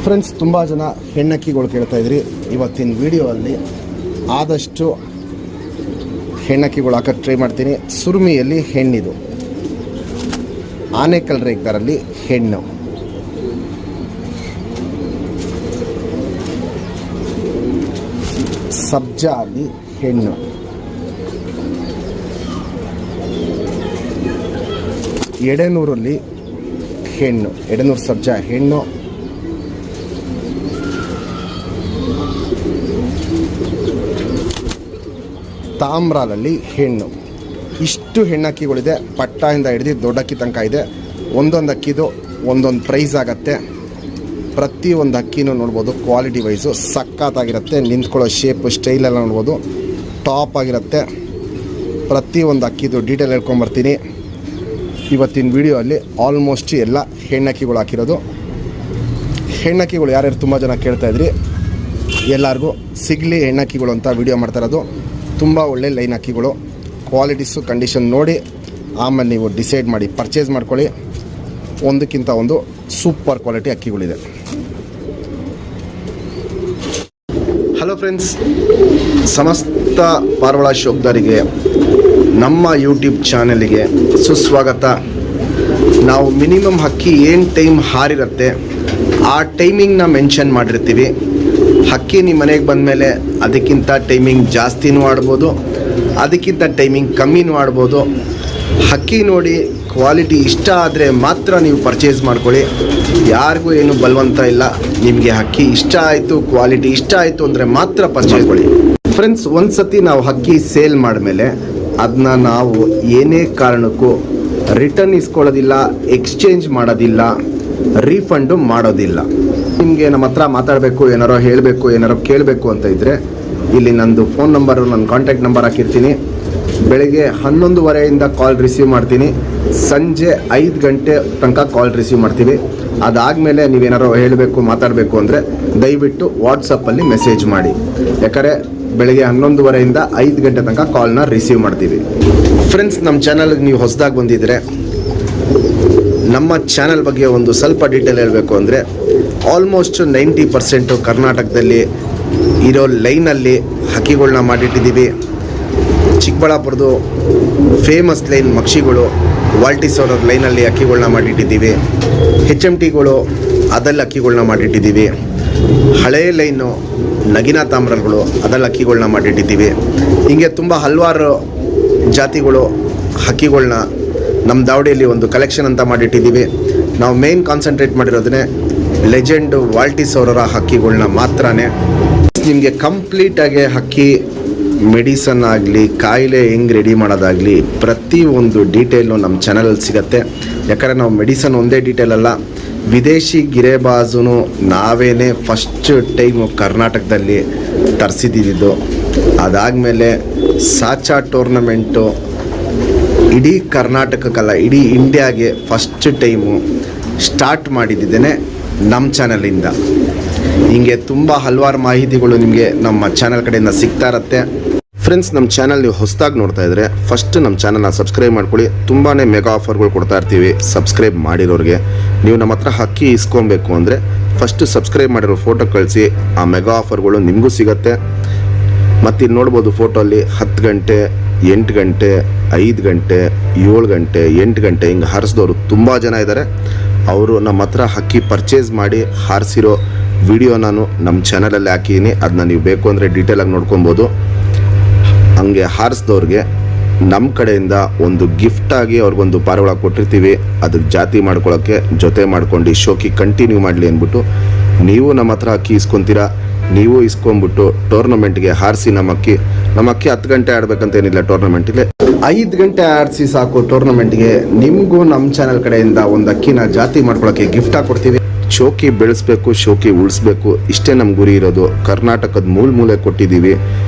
Friends, ತುಂಬ ಜನ ಹೆಣ್ಣಕ್ಕಿಗಳು ಕೇಳ್ತಾ ಇದ್ರಿ. ಇವತ್ತಿನ ವಿಡಿಯೋ ಅಲ್ಲಿ ಆದಷ್ಟು ಹೆಣ್ಣಕ್ಕಿಗಳು ಹಾಕೋಕ್ಕೆ ಟ್ರೈ ಮಾಡ್ತೀನಿ. ಸುರುಮಿಯಲ್ಲಿ ಹೆಣ್ಣಿದು, ಆನೆಕಲ್ ರೇಗ್ದಾರಲ್ಲಿ ಹೆಣ್ಣು, ಸಬ್ಜಾ ಅಲ್ಲಿ ಹೆಣ್ಣು, ಎಡೆನೂರಲ್ಲಿ ಹೆಣ್ಣು, ಎಡೆನೂರು ಸಬ್ಜಾ ಹೆಣ್ಣು, ತಾಮ್ರಾಲಲ್ಲಿ ಹೆಣ್ಣು. ಇಷ್ಟು ಹೆಣ್ಣಕ್ಕಿಗಳಿದೆ. ಪಟ್ಟಾಯಿಂದ ಹಿಡಿದು ದೊಡ್ಡಕ್ಕಿ ತನಕ ಇದೆ. ಒಂದೊಂದು ಅಕ್ಕಿದು ಒಂದೊಂದು ಪ್ರೈಸ್ ಆಗುತ್ತೆ. ಪ್ರತಿಯೊಂದು ಅಕ್ಕಿನೂ ನೋಡ್ಬೋದು, ಕ್ವಾಲಿಟಿ ವೈಸು ಸಖತ್ತಾಗಿರುತ್ತೆ. ನಿಂತ್ಕೊಳ್ಳೋ ಶೇಪು ಸ್ಟೈಲೆಲ್ಲ ನೋಡ್ಬೋದು, ಟಾಪ್ ಆಗಿರುತ್ತೆ. ಪ್ರತಿಯೊಂದು ಅಕ್ಕಿದು ಡೀಟೇಲ್ ಹೇಳ್ಕೊಂಬರ್ತೀನಿ ಇವತ್ತಿನ ವಿಡಿಯೋ ಅಲ್ಲಿ. ಆಲ್ಮೋಸ್ಟ್ ಎಲ್ಲ ಹೆಣ್ಣಕ್ಕಿಗಳು ಹಾಕಿರೋದು. ಹೆಣ್ಣಕ್ಕಿಗಳು ಯಾರ್ಯಾರು ತುಂಬ ಜನ ಕೇಳ್ತಾಯಿದ್ರಿ, ಎಲ್ಲರಿಗೂ ಸಿಗಲಿ ಹೆಣ್ಣಕ್ಕಿಗಳು ಅಂತ ವಿಡಿಯೋ ಮಾಡ್ತಾಯಿರೋದು. ತುಂಬ ಒಳ್ಳೆ ಲೈನ್ ಅಕ್ಕಿಗಳು, ಕ್ವಾಲಿಟೀಸು ಕಂಡೀಷನ್ ನೋಡಿ ಆಮೇಲೆ ನೀವು ಡಿಸೈಡ್ ಮಾಡಿ ಪರ್ಚೇಸ್ ಮಾಡ್ಕೊಳ್ಳಿ. ಒಂದಕ್ಕಿಂತ ಒಂದು ಸೂಪರ್ ಕ್ವಾಲಿಟಿ ಅಕ್ಕಿಗಳಿದೆ. ಹಲೋ ಫ್ರೆಂಡ್ಸ್, ಸಮಸ್ತ ಪಾರಿವಾಳ ಶೋಕ್ದಾರಿಗೆ ನಮ್ಮ ಯೂಟ್ಯೂಬ್ ಚಾನಲಿಗೆ ಸುಸ್ವಾಗತ. ನಾವು ಮಿನಿಮಮ್ ಹಕ್ಕಿ ಏನು ಟೈಮ್ ಹಾರಿರುತ್ತೆ ಆ ಟೈಮಿಂಗ್ನ ಮೆನ್ಷನ್ ಮಾಡಿರ್ತೀವಿ. ಹಕ್ಕಿ ನಿಮ್ಮ ಮನೆಗೆ ಬಂದಮೇಲೆ ಅದಕ್ಕಿಂತ ಟೈಮಿಂಗ್ ಜಾಸ್ತಿನೂ ಆಡ್ಬೋದು, ಅದಕ್ಕಿಂತ ಟೈಮಿಂಗ್ ಕಮ್ಮಿನೂ ಆಡ್ಬೋದು. ಹಕ್ಕಿ ನೋಡಿ ಕ್ವಾಲಿಟಿ ಇಷ್ಟ ಆದರೆ ಮಾತ್ರ ನೀವು ಪರ್ಚೇಸ್ ಮಾಡ್ಕೊಳ್ಳಿ. ಯಾರಿಗೂ ಏನು ಬಲವಂತ ಇಲ್ಲ. ನಿಮಗೆ ಹಕ್ಕಿ ಇಷ್ಟ ಆಯಿತು, ಕ್ವಾಲಿಟಿ ಇಷ್ಟ ಆಯಿತು ಅಂದರೆ ಮಾತ್ರ ಪರ್ಚೇಸ್ ಮಾಡ್ಕೊಳ್ಳಿ. ಫ್ರೆಂಡ್ಸ್, ಒಂದು ಸತಿ ನಾವು ಹಕ್ಕಿ ಸೇಲ್ ಮಾಡಿದ್ಮೇಲೆ ಅದನ್ನ ನಾವು ಏನೇ ಕಾರಣಕ್ಕೂ ರಿಟರ್ನ್ ಇಸ್ಕೊಳ್ಳೋದಿಲ್ಲ, ಎಕ್ಸ್ಚೇಂಜ್ ಮಾಡೋದಿಲ್ಲ, ರೀಫಂಡು ಮಾಡೋದಿಲ್ಲ. ನಿಮಗೆ ನಮ್ಮ ಹತ್ರ ಮಾತಾಡಬೇಕು, ಏನಾರೋ ಹೇಳಬೇಕು, ಏನಾರೋ ಕೇಳಬೇಕು ಅಂತ ಇದ್ದರೆ ಇಲ್ಲಿ ನಂದು ಫೋನ್ ನಂಬರು, ನನ್ನ ಕಾಂಟ್ಯಾಕ್ಟ್ ನಂಬರ್ ಹಾಕಿರ್ತೀನಿ. ಬೆಳಗ್ಗೆ 11:30 ಕಾಲ್ ರಿಸೀವ್ ಮಾಡ್ತೀನಿ, ಸಂಜೆ 5 ಗಂಟೆ ತನಕ ಕಾಲ್ ರಿಸೀವ್ ಮಾಡ್ತೀವಿ. ಅದಾದಮೇಲೆ ನೀವೇನಾರೋ ಹೇಳಬೇಕು, ಮಾತಾಡಬೇಕು ಅಂದರೆ ದಯವಿಟ್ಟು ವಾಟ್ಸಪ್ಪಲ್ಲಿ ಮೆಸೇಜ್ ಮಾಡಿ. ಯಾಕಂದರೆ ಬೆಳಗ್ಗೆ 11:30 5 ಗಂಟೆ ತನಕ ಕಾಲ್ನ ರಿಸೀವ್ ಮಾಡ್ತೀವಿ. ಫ್ರೆಂಡ್ಸ್, ನಮ್ಮ ಚಾನಲ್ಗೆ ನೀವು ಹೊಸದಾಗಿ ಬಂದಿದ್ದರೆ ನಮ್ಮ ಚಾನಲ್ ಬಗ್ಗೆ ಒಂದು ಸ್ವಲ್ಪ ಡೀಟೇಲ್ ಹೇಳಬೇಕು ಅಂದರೆ, ಆಲ್ಮೋಸ್ಟ್ 90% ಕರ್ನಾಟಕದಲ್ಲಿ ಇರೋ ಲೈನಲ್ಲಿ ಹಕ್ಕಿಗಳನ್ನ ಮಾಡಿಟ್ಟಿದ್ದೀವಿ. ಚಿಕ್ಕಬಳ್ಳಾಪುರದ್ದು ಫೇಮಸ್ ಲೈನ್ ಮಕ್ಷಿಗಳು, ವಾಲ್ಟಿಸ್ ಅವರ ಲೈನಲ್ಲಿ ಹಕ್ಕಿಗಳನ್ನ ಮಾಡಿಟ್ಟಿದ್ದೀವಿ. HMTಗಳು ಅದರಲ್ಲಿ ಹಕ್ಕಿಗಳನ್ನ ಮಾಡಿಟ್ಟಿದ್ದೀವಿ. ಹಳೇ ಲೈನು ನಗಿನ ತಾಮ್ರಗಳು ಅದರಲ್ಲಿ ಹಕ್ಕಿಗಳನ್ನ ಮಾಡಿಟ್ಟಿದ್ದೀವಿ. ಹೀಗೆ ತುಂಬ ಹಲವಾರು ಜಾತಿಗಳು ಹಕ್ಕಿಗಳನ್ನ ನಮ್ಮ ದಾವಡಿಯಲ್ಲಿ ಒಂದು ಕಲೆಕ್ಷನ್ ಅಂತ ಮಾಡಿಟ್ಟಿದ್ದೀವಿ. ನಾವು ಮೇನ್ ಕಾನ್ಸಂಟ್ರೇಟ್ ಮಾಡಿರೋದನ್ನೇ ಲೆಜೆಂಡ್ ವಾಲ್ಟಿಸ್ ಅವರ ಹಕ್ಕಿಗಳನ್ನ ಮಾತ್ರನೇ. ನಿಮಗೆ ಕಂಪ್ಲೀಟಾಗಿ ಹಕ್ಕಿ ಮೆಡಿಸನ್ ಆಗಲಿ, ಕಾಯಿಲೆ ಹೆಂಗೆ ರೆಡಿ ಮಾಡೋದಾಗಲಿ, ಪ್ರತಿಯೊಂದು ಡೀಟೇಲು ನಮ್ಮ ಚಾನಲಲ್ಲಿ ಸಿಗುತ್ತೆ. ಯಾಕಂದರೆ ನಾವು ಮೆಡಿಸನ್ ಒಂದೇ ಡೀಟೇಲ್ ಅಲ್ಲ, ವಿದೇಶಿ ಗಿರೇಬಾಜು ನಾವೇನೇ ಫಸ್ಟ್ ಟೈಮು ಕರ್ನಾಟಕದಲ್ಲಿ ತರಿಸಿದ್ದು. ಅದಾದಮೇಲೆ ಸಾಚಾ ಟೂರ್ನಮೆಂಟು ಇಡೀ ಕರ್ನಾಟಕಕ್ಕಲ್ಲ, ಇಡೀ ಇಂಡಿಯಾಗೆ ಫಸ್ಟ್ ಟೈಮು ಸ್ಟಾರ್ಟ್ ಮಾಡಿದ್ದೇನೆ ನಮ್ಮ ಚಾನಲಿಂದ. ಹಿಂಗೆ ತುಂಬ ಹಲವಾರು ಮಾಹಿತಿಗಳು ನಿಮಗೆ ನಮ್ಮ ಚಾನಲ್ ಕಡೆಯಿಂದ ಸಿಗ್ತಾ ಇರುತ್ತೆ. ಫ್ರೆಂಡ್ಸ್, ನಮ್ಮ ಚಾನಲ್ ನೀವು ಹೊಸದಾಗಿ ನೋಡ್ತಾ ಇದ್ದರೆ ಫಸ್ಟ್ ನಮ್ಮ ಚಾನಲ್ನ ಸಬ್ಸ್ಕ್ರೈಬ್ ಮಾಡ್ಕೊಳ್ಳಿ. ತುಂಬಾ ಮೆಗಾ ಆಫರ್ಗಳು ಕೊಡ್ತಾ ಇರ್ತೀವಿ ಸಬ್ಸ್ಕ್ರೈಬ್ ಮಾಡಿರೋರಿಗೆ. ನೀವು ನಮ್ಮ ಹತ್ರ ಹಕ್ಕಿ ಇಸ್ಕೊಬೇಕು ಅಂದರೆ ಫಸ್ಟ್ ಸಬ್ಸ್ಕ್ರೈಬ್ ಮಾಡಿರೋ ಫೋಟೋ ಕಳಿಸಿ, ಆ ಮೆಗಾ ಆಫರ್ಗಳು ನಿಮಗೂ ಸಿಗುತ್ತೆ. ಮತ್ತು ಇಲ್ಲಿ ನೋಡ್ಬೋದು ಫೋಟೋ ಅಲ್ಲಿ 10 ಗಂಟೆ, 8 ಗಂಟೆ, 5 ಗಂಟೆ, 7 ಗಂಟೆ, 8 ಗಂಟೆ ಹಿಂಗೆ ಹಾರಿಸಿದವರು ತುಂಬ ಜನ ಇದ್ದಾರೆ. ಅವರು ನಮ್ಮ ಹತ್ರ ಹಕ್ಕಿ ಪರ್ಚೇಸ್ ಮಾಡಿ ಹಾರಿಸಿರೋ ವಿಡಿಯೋ ನಾನು ನಮ್ಮ ಚಾನಲಲ್ಲಿ ಹಾಕಿದ್ದೀನಿ. ಅದನ್ನ ನೀವು ಬೇಕು ಅಂದರೆ ಡೀಟೇಲಾಗಿ ನೋಡ್ಕೊಬೋದು. ಹಂಗೆ ಹಾರಿಸಿದವ್ರಿಗೆ ನಮ್ಮ ಕಡೆಯಿಂದ ಒಂದು ಗಿಫ್ಟಾಗಿ ಅವ್ರಿಗೊಂದು ಪಾರಿವಾಳ ಕೊಟ್ಟಿರ್ತೀವಿ. ಅದಕ್ಕೆ ಜಾತಿ ಮಾಡ್ಕೊಳ್ಳೋಕ್ಕೆ ಜೊತೆ ಮಾಡ್ಕೊಂಡು ಶೋಕಿ ಕಂಟಿನ್ಯೂ ಮಾಡಲಿ ಅಂದ್ಬಿಟ್ಟು ನೀವು ನಮ್ಮ ಹತ್ರ ಅಕ್ಕಿ ಇಸ್ಕೊತೀರಾ. ನೀವು ಇಸ್ಕೊಂಡ್ಬಿಟ್ಟು ಟೂರ್ನಮೆಂಟ್ಗೆ ಹಾರಿಸಿ ನಮ್ಮ ಅಕ್ಕಿ 10 ಗಂಟೆ ಆಡಬೇಕಂತೇನಿಲ್ಲ. ಟೂರ್ನಮೆಂಟಿಗೆ 5 ಗಂಟೆ ಆಡಿಸಿ ಸಾಕು. ಟೂರ್ನಮೆಂಟ್ಗೆ ನಿಮಗೂ ನಮ್ಮ ಚಾನಲ್ ಕಡೆಯಿಂದ ಒಂದು ಅಕ್ಕಿನ ಜಾತಿ ಮಾಡ್ಕೊಳ್ಳೋಕ್ಕೆ ಗಿಫ್ಟಾಗಿ ಕೊಡ್ತೀವಿ. ಶೋಕಿ ಬೆಳೆಸಬೇಕು, ಶೋಕಿ ಉಳಿಸ್ಬೇಕು, ಇಷ್ಟೇ ನಮ್ಮ ಗುರಿ ಇರೋದು. ಕರ್ನಾಟಕದ ಮೂಲೆ ಕೊಟ್ಟಿದ್ದೀವಿ.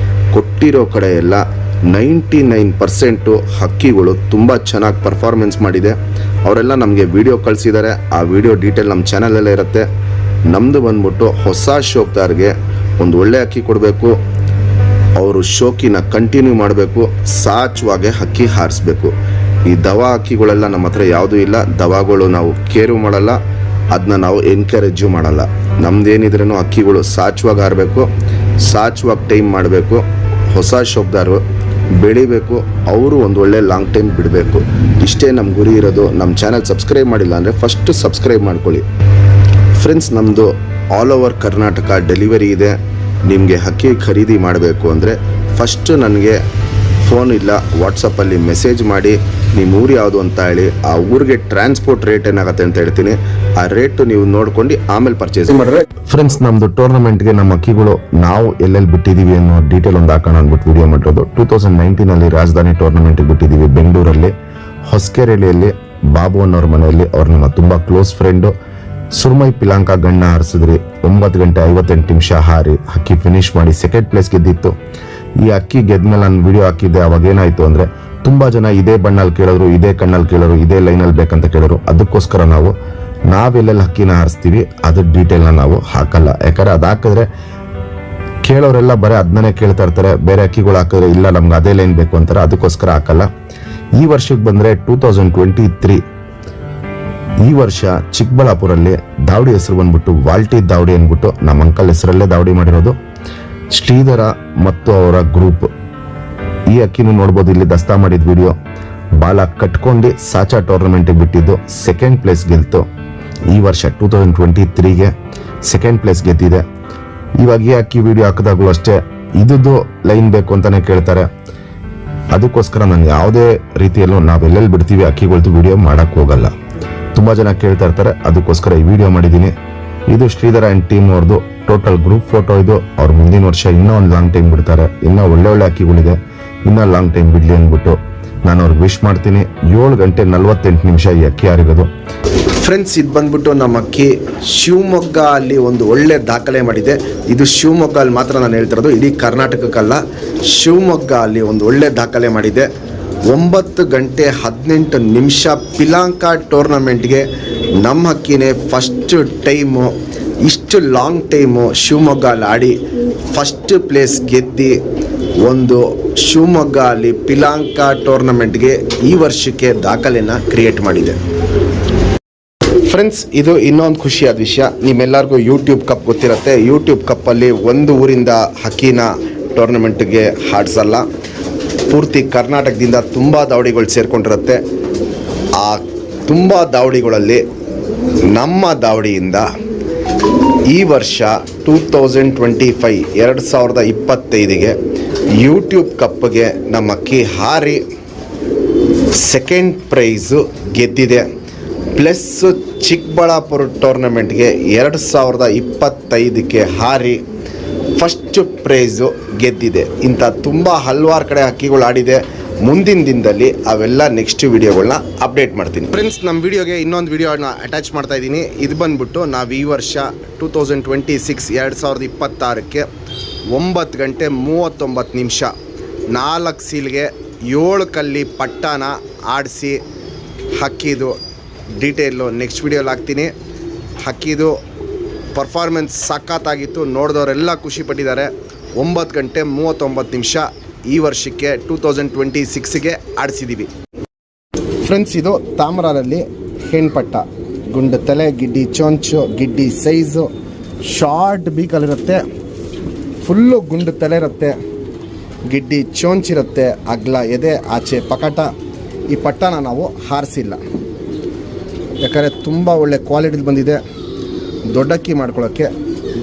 ಕೊಟ್ಟಿರೋ ಕಡೆ ಎಲ್ಲ 99% ಹಕ್ಕಿಗಳು ತುಂಬ ಚೆನ್ನಾಗಿ ಪರ್ಫಾರ್ಮೆನ್ಸ್ ಮಾಡಿದೆ. ಅವರೆಲ್ಲ ನಮಗೆ ವಿಡಿಯೋ ಕಳಿಸಿದ್ದಾರೆ. ಆ ವಿಡಿಯೋ ಡೀಟೇಲ್ ನಮ್ಮ ಚಾನಲಲ್ಲೇ ಇರುತ್ತೆ. ನಮ್ಮದು ಬಂದ್ಬಿಟ್ಟು ಹೊಸ ಶೋಕ್ದಾರ್ಗೆ ಒಂದು ಒಳ್ಳೆ ಅಕ್ಕಿ ಕೊಡಬೇಕು, ಅವರು ಶೋಕಿನ ಕಂಟಿನ್ಯೂ ಮಾಡಬೇಕು, ಸಾಚುವಾಗೆ ಹಕ್ಕಿ ಹಾರಿಸ್ಬೇಕು. ಈ ದವಾ ಹಕ್ಕಿಗಳೆಲ್ಲ ನಮ್ಮ ಹತ್ರ ಯಾವುದೂ ಇಲ್ಲ. ದವಾಗಳು ನಾವು ಕೇರು ಮಾಡಲ್ಲ. ಅದನ್ನ ನಾವು ಎನ್ಕರೇಜು ಮಾಡಲ್ಲ. ನಮ್ದೇನಿದ್ರೂ ಹಕ್ಕಿಗಳು ಸಾಚುವಾಗಿ ಆರಬೇಕು, ಸಾಚುವಾಗಿ ಟೈಮ್ ಮಾಡಬೇಕು, ಹೊಸ ಶೋಕ್ದಾರು ಬೆಳಿಬೇಕು, ಅವರು ಒಂದು ಒಳ್ಳೆ ಲಾಂಗ್ ಟೈಮ್ ಬಿಡಬೇಕು. ಇಷ್ಟೇ ನಮ್ಮ ಗುರಿ ಇರೋದು. ನಮ್ಮ ಚಾನಲ್ ಸಬ್ಸ್ಕ್ರೈಬ್ ಮಾಡಿಲ್ಲ ಅಂದರೆ ಫಸ್ಟ್ ಸಬ್ಸ್ಕ್ರೈಬ್ ಮಾಡ್ಕೊಳ್ಳಿ ಫ್ರೆಂಡ್ಸ್. ನಮ್ಮದು ಆಲ್ ಓವರ್ ಕರ್ನಾಟಕ ಡೆಲಿವರಿ ಇದೆ. ನಿಮಗೆ ಹಕ್ಕಿ ಖರೀದಿ ಮಾಡಬೇಕು ಅಂದರೆ ಫಸ್ಟು ನನಗೆ ಫೋನ್ ಇಲ್ಲ ವಾಟ್ಸಪ್ಪಲ್ಲಿ ಮೆಸೇಜ್ ಮಾಡಿ ನಿಮ್ಮ ಊರು ಯಾವುದು ಅಂತ ಹೇಳಿ, ಆ ಊರಿಗೆ ಟ್ರಾನ್ಸ್ಪೋರ್ಟ್ ರೇಟ್ ಏನಾಗುತ್ತೆ ಅಂತ ಹೇಳ್ತೀನಿ. ಆ ರೇಟು ನೀವು ನೋಡ್ಕೊಂಡು ಆಮೇಲೆ ಪರ್ಚೇಸ್ ಮಾಡಿದ್ರೆ. ಫ್ರೆಂಡ್ಸ್, ನಮ್ಮದು ಟೂರ್ನಮೆಂಟ್ಗೆ ನಮ್ಮ ಹಕ್ಕಿಗಳು ನಾವು ಎಲ್ಲೆಲ್ಲಿ ಬಿಟ್ಟಿದ್ದೀವಿ ಅನ್ನೋ ಡೀಟೇಲ್ ಒಂದು ಹಾಕೋಣ ಅಂದ್ಬಿಟ್ಟು ವಿಡಿಯೋ ಮಾಡಿರೋದು. 2019 ರಾಜಧಾನಿ ಟೂರ್ನಮೆಂಟ್ಗೆ ಬಿಟ್ಟಿದ್ದೀವಿ ಬೆಂಗಳೂರಲ್ಲಿ, ಹೊಸಕೆರೆಹಳ್ಳಿಯಲ್ಲಿ ಬಾಬು ಅನ್ನೋರ ಮನೆಯಲ್ಲಿ. ಅವ್ರು ನಮ್ಮ ತುಂಬ ಕ್ಲೋಸ್ ಫ್ರೆಂಡು. ಸುರ್ಮೈ ಪಿಲಾಂಕ ಗಣ್ಣ ಹಾರಿಸಿದ್ರಿ. 9 ಗಂಟೆ 58 ನಿಮಿಷ ಹಾರಿ ಹಕ್ಕಿ ಫಿನಿಶ್ ಮಾಡಿ ಸೆಕೆಂಡ್ ಪ್ಲೇಸ್ ಗೆದ್ದಿತ್ತು. ಈ ಅಕ್ಕಿ ಗೆದ್ಮೇಲೆ ನಾನು ವಿಡಿಯೋ ಹಾಕಿದ್ದೆ. ಅವಾಗ ಏನಾಯ್ತು ಅಂದರೆ ತುಂಬ ಜನ ಇದೇ ಬಣ್ಣಲ್ಲಿ ಕೇಳೋರು, ಇದೇ ಕಣ್ಣಲ್ಲಿ ಕೇಳೋರು, ಇದೇ ಲೈನಲ್ಲಿ ಬೇಕಂತ ಕೇಳೋರು. ಅದಕ್ಕೋಸ್ಕರ ನಾವೆಲ್ಲೆಲ್ಲಿ ಹಕ್ಕಿನ ಹಾರಿಸ್ತೀವಿ ಅದ್ರ ಡೀಟೇಲ್ನ ನಾವು ಹಾಕಲ್ಲ. ಯಾಕಂದರೆ ಅದು ಹಾಕಿದ್ರೆ ಕೇಳೋರೆಲ್ಲ ಬರೀ ಅದನ್ನೇ ಕೇಳ್ತಾ ಇರ್ತಾರೆ. ಬೇರೆ ಹಕ್ಕಿಗಳು ಹಾಕಿದ್ರೆ ಇಲ್ಲ ನಮ್ಗೆ ಅದೇ ಲೈನ್ ಬೇಕು ಅಂತಾರೆ. ಅದಕ್ಕೋಸ್ಕರ ಹಾಕಲ್ಲ. ಈ ವರ್ಷಕ್ಕೆ ಬಂದರೆ 2023 ಈ ವರ್ಷ ಚಿಕ್ಕಬಳ್ಳಾಪುರಲ್ಲಿ ದಾವಡಿ ಹೆಸರು ಬಂದ್ಬಿಟ್ಟು ವಾಲ್ಟಿ ದಾವಡಿ ಅಂದ್ಬಿಟ್ಟು ನಮ್ಮ ಅಂಕಲ್ ಹೆಸರಲ್ಲೇ ದಾವಡಿ ಮಾಡಿರೋದು. ಶ್ರೀಧರ ಮತ್ತು ಅವರ ಗ್ರೂಪ್. ಈ ಅಕ್ಕಿನೂ ನೋಡ್ಬೋದು, ಇಲ್ಲಿ ದಸ್ತಾ ಮಾಡಿದ ವಿಡಿಯೋ. ಬಾಲ ಕಟ್ಕೊಂಡು ಸಾಚಾ ಟೂರ್ನಮೆಂಟಿಗೆ ಬಿಟ್ಟಿದ್ದು ಸೆಕೆಂಡ್ ಪ್ಲೇಸ್ ಗೆಲ್ತು. ಈ ವರ್ಷ 2023ಗೆ ಸೆಕೆಂಡ್ ಪ್ಲೇಸ್ ಗೆದ್ದಿದೆ. ಇವಾಗ ಈ ಅಕ್ಕಿ ವಿಡಿಯೋ ಹಾಕಿದಾಗಲೂ ಅಷ್ಟೇ ಇದ್ದು ಲೈನ್ ಬೇಕು ಅಂತಾನೆ ಕೇಳ್ತಾರೆ. ಅದಕ್ಕೋಸ್ಕರ ನಾನು ಯಾವುದೇ ರೀತಿಯಲ್ಲೂ ನಾವೆಲ್ಲೆಲ್ಲಿ ಬಿಡ್ತೀವಿ ಅಕ್ಕಿಗಳ್ದು ವಿಡಿಯೋ ಮಾಡಕ್ಕೆ ಹೋಗಲ್ಲ. ತುಂಬ ಜನ ಕೇಳ್ತಾ ಇರ್ತಾರೆ, ಅದಕ್ಕೋಸ್ಕರ ಈ ವಿಡಿಯೋ ಮಾಡಿದ್ದೀನಿ. ಇದು ಶ್ರೀಧರ ಆ್ಯಂಡ್ ಟೀಮ್ ಅವ್ರದ್ದು ಟೋಟಲ್ ಗ್ರೂಪ್ ಫೋಟೋ. ಇದು ಅವ್ರು ಮುಂದಿನ ವರ್ಷ ಇನ್ನೂ ಒಂದು ಲಾಂಗ್ ಟೈಮ್ ಬಿಡ್ತಾರೆ. ಇನ್ನೂ ಒಳ್ಳೆ ಅಕ್ಕಿಗಳಿದೆ, ಇನ್ನೂ ಲಾಂಗ್ ಟೈಮ್ ಬಿಡಲಿ ಅಂದ್ಬಿಟ್ಟು ನಾನು ಅವ್ರಿಗೆ ವಿಶ್ ಮಾಡ್ತೀನಿ. 7 ಗಂಟೆ 48 ನಿಮಿಷ ಈ ಅಕ್ಕಿ ಹಾರಿರೋದು. ಫ್ರೆಂಡ್ಸ್, ಇದು ಬಂದ್ಬಿಟ್ಟು ನಮ್ಮ ಅಕ್ಕಿ ಶಿವಮೊಗ್ಗ ಅಲ್ಲಿ ಒಂದು ಒಳ್ಳೆ ದಾಖಲೆ ಮಾಡಿದೆ. ಇದು ಶಿವಮೊಗ್ಗ ಅಲ್ಲಿ ಮಾತ್ರ ನಾನು ಹೇಳ್ತಿರೋದು, ಇಡೀ ಕರ್ನಾಟಕಕ್ಕಲ್ಲ. ಶಿವಮೊಗ್ಗ ಅಲ್ಲಿ ಒಂದು ಒಳ್ಳೆ ದಾಖಲೆ ಮಾಡಿದೆ. 9 ಗಂಟೆ 18 ನಿಮಿಷ ಪಿಲಾಂಕ ಟೂರ್ನಮೆಂಟ್ಗೆ ನಮ್ಮ ಹಕ್ಕಿನೇ ಫಸ್ಟ್ ಟೈಮು, ಇಷ್ಟು ಲಾಂಗ್ ಟೈಮು ಶಿವಮೊಗ್ಗ ಅಲ್ಲಿ ಆಡಿ ಫಸ್ಟ್ ಪ್ಲೇಸ್ ಗೆದ್ದು ಒಂದು ಶಿವಮೊಗ್ಗ ಅಲ್ಲಿ ಪಿಲಾಂಕ ಟೂರ್ನಮೆಂಟ್ಗೆ ಈ ವರ್ಷಕ್ಕೆ ದಾಖಲೆನ ಕ್ರಿಯೇಟ್ ಮಾಡಿದೆ. ಫ್ರೆಂಡ್ಸ್, ಇದು ಇನ್ನೊಂದು ಖುಷಿಯಾದ ವಿಷಯ. ನಿಮ್ಮೆಲ್ಲರಿಗೂ ಯೂಟ್ಯೂಬ್ ಕಪ್ ಗೊತ್ತಿರುತ್ತೆ. ಯೂಟ್ಯೂಬ್ ಕಪ್ಪಲ್ಲಿ ಒಂದು ಊರಿಂದ ಹಕ್ಕಿನ ಟೂರ್ನಮೆಂಟ್ಗೆ ಹಾಡಿಸಲ್ಲ, ಪೂರ್ತಿ ಕರ್ನಾಟಕದಿಂದ ತುಂಬ ದಾವಡಿಗಳು ಸೇರ್ಕೊಂಡಿರುತ್ತೆ. ಆ ತುಂಬ ದಾವಡಿಗಳಲ್ಲಿ ನಮ್ಮ ದಾವಡಿಯಿಂದ ಈ ವರ್ಷ 2025 2025ಗೆ ಯೂಟ್ಯೂಬ್ ಕಪ್ಗೆ ನಮ್ಮ ಅಕ್ಕಿ ಹಾರಿ ಸೆಕೆಂಡ್ ಪ್ರೈಸು ಗೆದ್ದಿದೆ. ಪ್ಲಸ್ ಚಿಕ್ಕಬಳ್ಳಾಪುರ ಟೂರ್ನಮೆಂಟ್ಗೆ 2025ಕ್ಕೆ ಹಾರಿ ಫಸ್ಟ್ ಪ್ರೈಸು ಗೆದ್ದಿದೆ. ಇಂಥ ತುಂಬ ಹಲವಾರು ಕಡೆ ಹಕ್ಕಿಗಳು ಆಡಿದೆ. ಮುಂದಿನ ದಿನದಲ್ಲಿ ಅವೆಲ್ಲ ನೆಕ್ಸ್ಟ್ ವಿಡಿಯೋಗಳನ್ನ ಅಪ್ಡೇಟ್ ಮಾಡ್ತೀನಿ. ಫ್ರೆಂಡ್ಸ್, ನಮ್ಮ ವಿಡಿಯೋಗೆ ಇನ್ನೊಂದು ವಿಡಿಯೋನ ಅಟ್ಯಾಚ್ ಮಾಡ್ತಾ ಇದ್ದೀನಿ. ಇದು ಬಂದ್ಬಿಟ್ಟು ನಾವು ಈ ವರ್ಷ 2026 2026ಕ್ಕೆ 9 ಗಂಟೆ 39 ನಿಮಿಷ 4 ಸೀಲ್ಗೆ 7 ಕಲ್ಲಿ ಪಟ್ಟಾನ ಆಡಿಸಿ ಹಕ್ಕಿದು ಡೀಟೇಲು ನೆಕ್ಸ್ಟ್ ವಿಡಿಯೋಲಿ ಹಾಕ್ತೀನಿ. ಹಕ್ಕಿದು ಪರ್ಫಾರ್ಮೆನ್ಸ್ ಸಖತ್ತಾಗಿತ್ತು. ನೋಡಿದವರೆಲ್ಲ ಖುಷಿ ಪಟ್ಟಿದ್ದಾರೆ. 9 ಗಂಟೆ 39 ನಿಮಿಷ ಈ ವರ್ಷಕ್ಕೆ 2026ಗೆ ಆಡಿಸಿದ್ದೀವಿ. ಫ್ರೆಂಡ್ಸ್, ಇದು ತಾಮ್ರಲ್ಲಿ ಹೆಣ್ಪಟ್ಟ, ಗುಂಡು ತಲೆ, ಗಿಡ್ಡಿ ಚೊಂಚು, ಗಿಡ್ಡಿ ಸೈಜು, ಶಾರ್ಟ್ ಬೀಕಲ್ಲಿರುತ್ತೆ, ಫುಲ್ಲು ಗುಂಡು ತಲೆ ಇರುತ್ತೆ, ಗಿಡ್ಡಿ ಚೊಂಚಿರುತ್ತೆ, ಅಗ್ಲ ಎದೆ, ಆಚೆ ಪಕಟ. ಈ ಪಟ್ಟನ ನಾವು ಹಾರಿಸಿಲ್ಲ, ಯಾಕಂದರೆ ತುಂಬ ಒಳ್ಳೆ ಕ್ವಾಲಿಟಿಲಿ ಬಂದಿದೆ. ದೊಡ್ಡಕ್ಕಿ ಮಾಡ್ಕೊಳ್ಳೋಕ್ಕೆ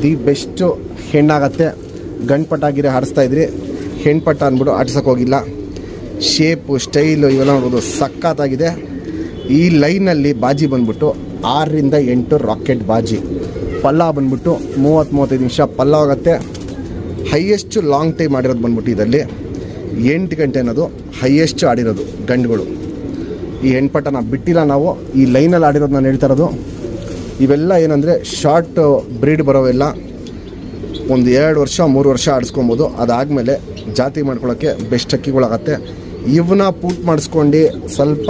ದಿ ಬೆಸ್ಟು ಹೆಣ್ಣಾಗತ್ತೆ. ಗಂಡ್ಪಟ್ಟಾಗಿರೆ ಹಾರಿಸ್ತಾಯಿದ್ರಿ, ಹೆಣ್ಪಟ್ಟ ಅಂದ್ಬಿಟ್ಟು ಆಡ್ಸೋಕೆ ಹೋಗಿಲ್ಲ. ಶೇಪು, ಸ್ಟೈಲು ಇವೆಲ್ಲ ನೋಡ್ಬೋದು, ಸಖತ್ತಾಗಿದೆ. ಈ ಲೈನಲ್ಲಿ ಬಾಜಿ ಬಂದ್ಬಿಟ್ಟು 6ರಿಂದ 8 ರಾಕೆಟ್ ಬಾಜಿ. ಪಲ್ಲ ಬಂದ್ಬಿಟ್ಟು 30-35 ನಿಮಿಷ ಪಲ್ಲ ಹೋಗುತ್ತೆ. ಹೈಯೆಸ್ಟ್ ಲಾಂಗ್ ಟೈಮ್ ಆಡಿರೋದು ಬಂದ್ಬಿಟ್ಟು ಇದರಲ್ಲಿ 8 ಗಂಟೆ ಅನ್ನೋದು ಹೈಯೆಸ್ಟ್ ಆಡಿರೋದು ಗಂಡುಗಳು. ಈ ಹೆಣ್ಪಟ್ಟನ ಬಿಟ್ಟಿಲ್ಲ ನಾವು, ಈ ಲೈನಲ್ಲಿ ಆಡಿರೋದು ನಾನು ಹೇಳ್ತಾ ಇರೋದು. ಇವೆಲ್ಲ ಏನಂದರೆ ಶಾರ್ಟ್ ಬ್ರೀಡ್ ಬರೋವೆಲ್ಲ ಒಂದು 2 ವರ್ಷ 3 ವರ್ಷ ಆಡಿಸ್ಕೊಬೋದು. ಅದಾದಮೇಲೆ ಜಾತಿ ಮಾಡ್ಕೊಳ್ಳೋಕ್ಕೆ ಬೆಸ್ಟ್ ಅಕ್ಕಿಗಳಾಗತ್ತೆ. ಇವನ್ನ ಪೂಟ್ ಮಾಡಿಸ್ಕೊಂಡು ಸ್ವಲ್ಪ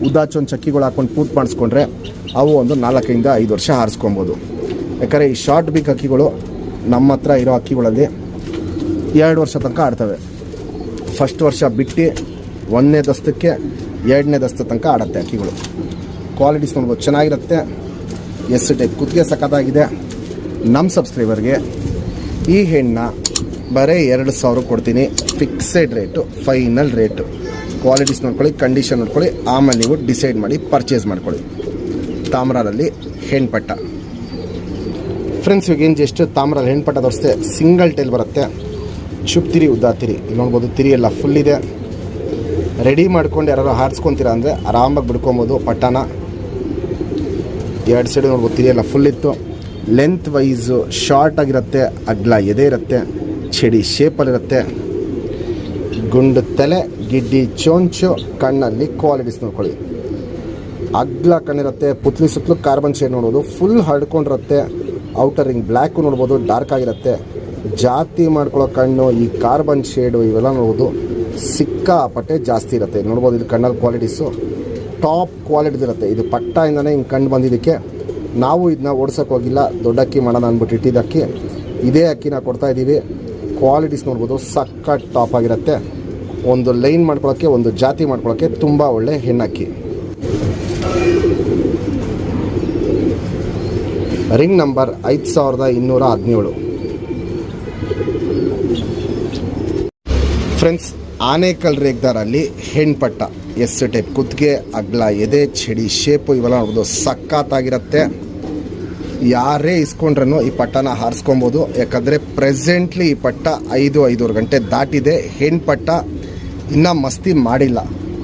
ಉದಾಚೊಂದು ಚಕ್ಕಿಗಳು ಹಾಕ್ಕೊಂಡು ಪೂಟ್ ಮಾಡಿಸ್ಕೊಂಡ್ರೆ ಅವು ಒಂದು 4ರಿಂದ 5 ವರ್ಷ ಹಾರಿಸ್ಕೊಬೋದು. ಯಾಕಂದರೆ ಈ ಶಾರ್ಟ್ ಬಿಗ್ ಅಕ್ಕಿಗಳು ನಮ್ಮ ಹತ್ರ ಇರೋ ಅಕ್ಕಿಗಳಲ್ಲಿ 2 ವರ್ಷ ತನಕ ಆಡ್ತವೆ. ಫಸ್ಟ್ ವರ್ಷ ಬಿಟ್ಟು 1ನೇ ದಸ್ತಕ್ಕೆ 2ನೇ ದಸ್ತ ತನಕ ಆಡುತ್ತೆ ಅಕ್ಕಿಗಳು. ಕ್ವಾಲಿಟೀಸ್ ನೋಡ್ಬೋದು, ಚೆನ್ನಾಗಿರುತ್ತೆ. ಎಸ್ ಟೈಪ್ ಕುತ್ತಿಗೆ ಸಖತ್ತಾಗಿದೆ. ನಮ್ಮ ಸಬ್ಸ್ಕ್ರೈಬರ್ಗೆ ಈ ಹೆಣ್ಣ ಬರೀ 2,000 ಕೊಡ್ತೀನಿ. Fixed rate, final rate. Qualities ನೋಡ್ಕೊಳ್ಳಿ, ಕಂಡೀಷನ್ ನೋಡ್ಕೊಳ್ಳಿ, ಆಮೇಲೆ ನೀವು ಡಿಸೈಡ್ ಮಾಡಿ ಪರ್ಚೇಸ್ ಮಾಡ್ಕೊಳ್ಳಿ. ತಾಮ್ರಲ್ಲಿ ಹೆಣ್ಪಟ್ಟ ಫ್ರೆಂಡ್ಸ್, ಇವಾಗೇನು ಜಸ್ಟ್ ತಾಮ್ರಲ್ಲಿ ಹೆಣ್ಪಟ್ಟ ತೋರಿಸ್ತೆ. ಸಿಂಗಲ್ ಟೈಲ್ ಬರುತ್ತೆ, ಚುಪ್ ತಿರಿ ಉದ್ದ ತಿರಿ. ಇಲ್ಲಿ ನೋಡ್ಬೋದು ತಿರಿ ಎಲ್ಲ ಫುಲ್ ಇದೆ. ರೆಡಿ ಮಾಡ್ಕೊಂಡು ಯಾರು ಹಾರಿಸ್ಕೊತೀರಾ ಅಂದರೆ ಆರಾಮಾಗಿ ಬಿಡ್ಕೊಬೋದು ಪಟ್ಟನ. 2 ಸೈಡು ನೋಡ್ಬೋದು ತಿರಿ ಎಲ್ಲ ಫುಲ್ ಇತ್ತು. ಲೆಂತ್ ವೈಸು ಶಾರ್ಟ್ ಆಗಿರುತ್ತೆ, ಅಗ್ಲ ಎದೆ ಇರುತ್ತೆ, ಚಡಿ ಶೇಪಲ್ಲಿರುತ್ತೆ, ಗುಂಡು ತಲೆ, ಗಿಡ್ಡಿ ಚೋಂಚು, ಕಣ್ಣಲ್ಲಿ ಕ್ವಾಲಿಟೀಸ್ ನೋಡ್ಕೊಳ್ಳಿ. ಅಗ್ಲ ಕಣ್ಣಿರುತ್ತೆ, ಪುತ್ಲಿ ಸುತ್ತಲೂ ಕಾರ್ಬನ್ ಶೇಡ್ ನೋಡ್ಬೋದು, ಫುಲ್ ಹರಡ್ಕೊಂಡಿರುತ್ತೆ. ಔಟರ್ ರಿಂಗ್ ಬ್ಲ್ಯಾಕು ನೋಡ್ಬೋದು, ಡಾರ್ಕ್ ಆಗಿರುತ್ತೆ. ಜಾತಿ ಮಾಡ್ಕೊಳ್ಳೋ ಕಣ್ಣು, ಈ ಕಾರ್ಬನ್ ಶೇಡು ಇವೆಲ್ಲ ನೋಡ್ಬೋದು ಸಿಕ್ಕಾಪಟ್ಟೆ ಜಾಸ್ತಿ ಇರುತ್ತೆ. ನೋಡ್ಬೋದು ಇದು ಕಣ್ಣಲ್ಲಿ ಕ್ವಾಲಿಟೀಸು ಟಾಪ್ ಕ್ವಾಲಿಟಿದಿರುತ್ತೆ. ಇದು ಪಟ್ಟಯಿಂದನೇ ಹಿಂಗೆ ಕಂಡು ಬಂದಿದ್ದಕ್ಕೆ ನಾವು ಇದನ್ನ ಓಡಿಸೋಕೆ ಹೋಗಿಲ್ಲ. ದೊಡ್ಡ ಅಕ್ಕಿ ಮಾಡೋಣ ಅಂದ್ಬಿಟ್ಟು ಇಟ್ಟಿದ್ದ ಅಕ್ಕಿ, ಇದೇ ಅಕ್ಕಿನ ಕೊಡ್ತಾಯಿದ್ದೀವಿ. ಕ್ವಾಲಿಟೀಸ್ ನೋಡ್ಬೋದು ಸಖತ್ ಟಾಪ್ ಆಗಿರುತ್ತೆ. ಒಂದು ಲೈನ್ ಮಾಡ್ಕೊಳ್ಳೋಕ್ಕೆ, ಒಂದು ಜಾತಿ ಮಾಡ್ಕೊಳ್ಳೋಕ್ಕೆ ತುಂಬ ಒಳ್ಳೆ ಹೆಣ್ಣಕ್ಕಿ. Ring number 5217. ಫ್ರೆಂಡ್ಸ್, ಆನೇಕಲ್ ರೇಗ್ದಾರಲ್ಲಿ ಹೆಣ್ಪಟ್ಟ ಎಸ್ ಟೈಪ್ ಕುತ್ತಿಗೆ, ಅಗ್ಲ ಎದೆ, ಚಡಿ ಶೇಪು ಇವೆಲ್ಲ ನೋಡ್ಬೋದು ಸಖತ್ತಾಗಿರುತ್ತೆ. ಯಾರೇ ಇಸ್ಕೊಂಡ್ರೂ ಈ ಪಟ್ಟನ ಹಾರಿಸ್ಕೊಬೋದು. ಯಾಕಂದರೆ ಪ್ರೆಸೆಂಟ್ಲಿ ಈ ಪಟ್ಟ 5-5:30 ಗಂಟೆ ದಾಟಿದೆ. ಹೆಣ್ಪಟ್ಟ ಇನ್ನೂ ಮಸ್ತಿ ಮಾಡಿಲ್ಲ.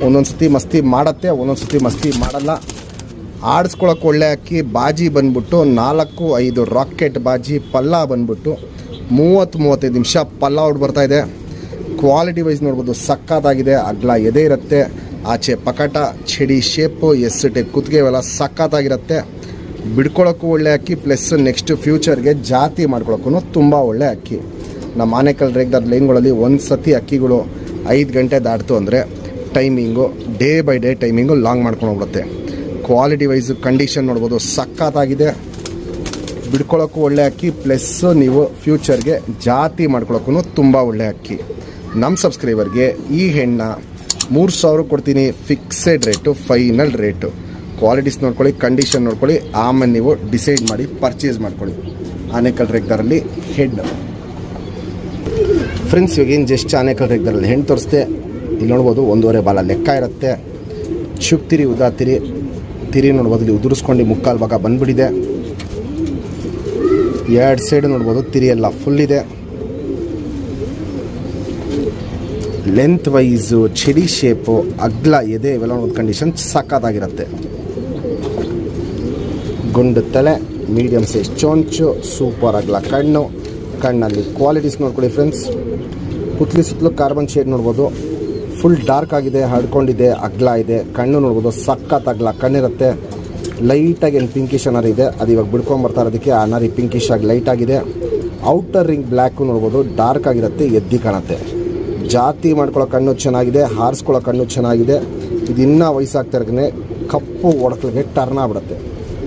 ಒಂದೊಂದು ಸತಿ ಮಸ್ತಿ ಮಾಡುತ್ತೆ, ಒಂದೊಂದು ಸತಿ ಮಸ್ತಿ ಮಾಡಲ್ಲ. ಆಡಿಸ್ಕೊಳಕ್ಕೆ ಒಳ್ಳೆ ಅಕ್ಕಿ. ಬಾಜಿ ಬಂದ್ಬಿಟ್ಟು 4-5 ರಾಕೆಟ್ ಬಾಜಿ. ಪಲ್ಲ ಬಂದ್ಬಿಟ್ಟು 30-35 ನಿಮಿಷ ಪಲ್ಲ ಔಟ್ ಬರ್ತಾಯಿದೆ. ಕ್ವಾಲಿಟಿ ವೈಸ್ ನೋಡ್ಬೋದು ಸಖತ್ತಾಗಿದೆ. ಅಗ್ಲ ಎದೆ ಇರುತ್ತೆ, ಆಚೆ ಪಕಟ, ಚಡಿ ಶೇಪು, ಎಸ್ ಟೈಪ್ ಕುತ್ತಿಗೆ ಇವೆಲ್ಲ ಸಖತ್ತಾಗಿರುತ್ತೆ. ಬಿಡ್ಕೊಳ್ಳೋಕ್ಕೂ ಒಳ್ಳೆ ಅಕ್ಕಿ, ಪ್ಲಸ್ ನೆಕ್ಸ್ಟ್ ಫ್ಯೂಚರ್ಗೆ ಜಾತಿ ಮಾಡ್ಕೊಳ್ಳೋಕ್ಕೂ ತುಂಬ ಒಳ್ಳೆ ಅಕ್ಕಿ. ನಮ್ಮ ಆನೇಕಲ್ ರೇಗ್ದಾರ್ ಲೈನ್ಗಳಲ್ಲಿ ಒಂದು ಸತಿ ಅಕ್ಕಿಗಳು 5 ಗಂಟೆ ದಾಟ್ತು ಅಂದರೆ timing day by day timing long ಮಾಡ್ಕೊಂಡು ಹೋಗ್ಬಿಡುತ್ತೆ. ಕ್ವಾಲಿಟಿ ವೈಸು ಕಂಡೀಷನ್ ನೋಡ್ಬೋದು ಸಖತ್ತಾಗಿದೆ. ಬಿಡ್ಕೊಳ್ಳೋಕ್ಕೂ ಒಳ್ಳೆ ಅಕ್ಕಿ, ಪ್ಲಸ್ಸು ನೀವು ಫ್ಯೂಚರ್ಗೆ ಜಾತಿ ಮಾಡ್ಕೊಳ್ಳೋಕ್ಕೂ ತುಂಬ ಒಳ್ಳೆ ಅಕ್ಕಿ. ನಮ್ಮ ಸಬ್ಸ್ಕ್ರೈಬರ್ಗೆ ಈ ಹೆಣ್ಣ 3,000 ಕೊಡ್ತೀನಿ. Fixed rate, final rate. Qualities ನೋಡ್ಕೊಳ್ಳಿ, ಕಂಡೀಷನ್ ನೋಡ್ಕೊಳ್ಳಿ, ಆಮೇಲೆ ನೀವು ಡಿಸೈಡ್ ಮಾಡಿ ಪರ್ಚೇಸ್ ಮಾಡ್ಕೊಳ್ಳಿ. ಆನೇಕಲ್ ರೇಗ್ದಾರಲ್ಲಿ ಹೆಡ್ ಫ್ರೆಂಡ್ಸ್, ಇವಾಗೇನು ಜಸ್ಟ್ ಆನೇಕಲ್ ರೇಗ್ದಾರಲ್ಲಿ ಹೆಣ್ಣು ತೋರಿಸ್ತೆ. ಇಲ್ಲಿ ನೋಡ್ಬೋದು 1.5 ಬಾಲ ಲೆಕ್ಕ ಇರುತ್ತೆ. ಚುಪ್ ತಿರಿ ಉದಾ ತಿರಿ ನೋಡ್ಬೋದು, ಇಲ್ಲಿ ಉದುರಿಸ್ಕೊಂಡು ಮುಕ್ಕಾಲು ಭಾಗ ಬಂದ್ಬಿಟ್ಟಿದೆ. 2 ಸೈಡು ನೋಡ್ಬೋದು ತಿರಿ ಎಲ್ಲ ಫುಲ್ ಇದೆ. ಲೆಂತ್ ವೈಸು, ಚಡಿ ಶೇಪು, ಅಗ್ಲ ಎದೆ ಇವೆಲ್ಲ ಒಂದು ಕಂಡೀಷನ್ ಸಖತ್ತಾಗಿರುತ್ತೆ. ಗುಂಡು ತಲೆ, ಮೀಡಿಯಮ್ ಸೈಜ್ ಚೊಂಚು, ಸೂಪರ್ ಅಗ್ಲ ಕಣ್ಣು, ಕಣ್ಣಲ್ಲಿ ಕ್ವಾಲಿಟೀಸ್ ನೋಡ್ಕೊಳ್ಳಿ ಫ್ರೆಂಡ್ಸ್. ಪುತ್ಲಿ ಸುತ್ತಲೂ ಕಾರ್ಬನ್ ಶೇಡ್ ನೋಡ್ಬೋದು, ಫುಲ್ ಡಾರ್ಕ್ ಆಗಿದೆ, ಹರ್ಡ್ಕೊಂಡಿದೆ, ಅಗ್ಲ ಇದೆ. ಕಣ್ಣು ನೋಡ್ಬೋದು ಸಖತ್ ಅಗ್ಲ ಕಣ್ಣಿರುತ್ತೆ. ಲೈಟಾಗಿ ಏನು ಪಿಂಕಿಶ್ ಅನರ್ ಇದೆ, ಅದು ಇವಾಗ ಬಿಡ್ಕೊಂಬರ್ತಾ ಇರೋದಕ್ಕೆ ಆ ನರಿ ಪಿಂಕಿಶ್ ಆಗಿ ಲೈಟಾಗಿದೆ. ಔಟರ್ ರಿಂಗ್ ಬ್ಲ್ಯಾಕು ನೋಡ್ಬೋದು ಡಾರ್ಕ್ ಆಗಿರುತ್ತೆ, ಎದ್ದಿ ಕಾಣುತ್ತೆ. ಜಾತಿ ಮಾಡ್ಕೊಳ್ಳೋ ಕಣ್ಣು ಚೆನ್ನಾಗಿದೆ, ಹಾರಿಸ್ಕೊಳ್ಳೋ ಕಣ್ಣು ಚೆನ್ನಾಗಿದೆ. ಇದು ಇನ್ನೂ ವಯಸ್ಸಾಗ್ತಿರೋದೇ ಕಪ್ಪು ಒಡಕಲಿಗೆ ಟರ್ನ್ ಆಗ್ಬಿಡುತ್ತೆ.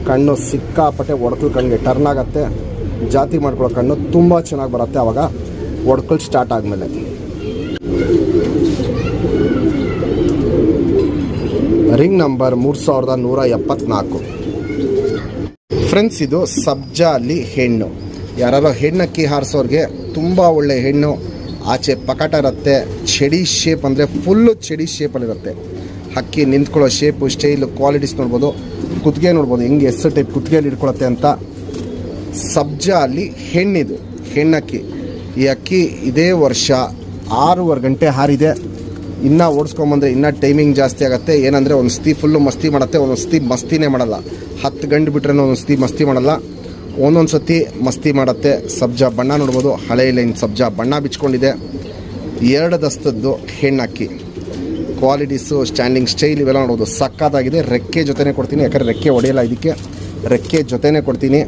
ಕಣ್ಣು ಸಿಕ್ಕಾಪಟ್ಟೆ ಒಡಕಲು ಕಣ್ಣಿಗೆ ಟರ್ನ್ ಆಗುತ್ತೆ. ಜಾತಿ ಮಾಡ್ಕೊಳ್ಳೋ ಕಣ್ಣು ತುಂಬ ಚೆನ್ನಾಗಿ ಬರುತ್ತೆ ಆವಾಗ ಒಡ್ಕಲ್ ಸ್ಟಾರ್ಟ್ ಆದಮೇಲೆ. Ring number 3174. ಫ್ರೆಂಡ್ಸ್, ಇದು ಸಬ್ಜಾ ಅಲ್ಲಿ ಹೆಣ್ಣು. ಯಾರು ಹೆಣ್ಣಕ್ಕಿ ಹಾರಿಸೋರಿಗೆ ತುಂಬ ಒಳ್ಳೆ ಹೆಣ್ಣು. ಆಚೆ ಪಕಟ ಇರುತ್ತೆ, ಚಡಿ ಶೇಪ್ ಅಂದರೆ ಫುಲ್ಲು ಚಡಿ ಶೇಪಲ್ಲಿರುತ್ತೆ. ಹಕ್ಕಿ ನಿಂತ್ಕೊಳ್ಳೋ ಶೇಪು, ಸ್ಟೈಲು, ಕ್ವಾಲಿಟೀಸ್ ನೋಡ್ಬೋದು. ಕುತ್ತಿಗೆ ನೋಡ್ಬೋದು ಹೆಂಗೆ ಎಸ್ ಟೈಪ್ ಕುತ್ತಿಗೆಯಲ್ಲಿ ಇಟ್ಕೊಳತ್ತೆ ಅಂತ. ಸಬ್ಜಾ ಅಲ್ಲಿ ಹೆಣ್ಣಿದು, ಹೆಣ್ಣಕ್ಕಿ. ಈ ಅಕ್ಕಿ ಇದೇ ವರ್ಷ 6.5 ಗಂಟೆ ಹಾರಿದೆ. ಇನ್ನೂ ಓಡಿಸ್ಕೊಂಬಂದರೆ ಇನ್ನೂ ಟೈಮಿಂಗ್ ಜಾಸ್ತಿ ಆಗುತ್ತೆ. ಏನಂದರೆ ಒಂದು ಸತಿ ಫುಲ್ಲು ಮಸ್ತಿ ಮಾಡುತ್ತೆ, ಒಂದೊಂದು ಸತಿ ಮಸ್ತಿನೇ ಮಾಡಲ್ಲ. 10 ಗಂಟೆ ಬಿಟ್ರೆ ಒಂದೊಂದು ಸತಿ ಮಸ್ತಿ ಮಾಡಲ್ಲ, ಒಂದೊಂದು ಸತಿ ಮಸ್ತಿ ಮಾಡುತ್ತೆ. ಸಬ್ಜಾ ಬಣ್ಣ ನೋಡ್ಬೋದು, ಹಳೆ ಲೈನ್ ಸಬ್ಜಾ ಬಣ್ಣ ಬಿಚ್ಕೊಂಡಿದೆ. 2 ದಸ್ತದ್ದು ಹೆಣ್ಣಕ್ಕಿ. ಕ್ವಾಲಿಟೀಸು, ಸ್ಟ್ಯಾಂಡಿಂಗ್ ಸ್ಟೈಲ್ ಇವೆಲ್ಲ ನೋಡ್ಬೋದು ಸಖತ್ತಾಗಿದೆ. ರೆಕ್ಕೆ ಜೊತೆನೇ ಕೊಡ್ತೀನಿ, ಯಾಕಂದರೆ ರೆಕ್ಕೆ ಹೊಡೆಯಲ್ಲ ಇದಕ್ಕೆ, ರೆಕ್ಕೆ ಜೊತೆನೇ ಕೊಡ್ತೀನಿ.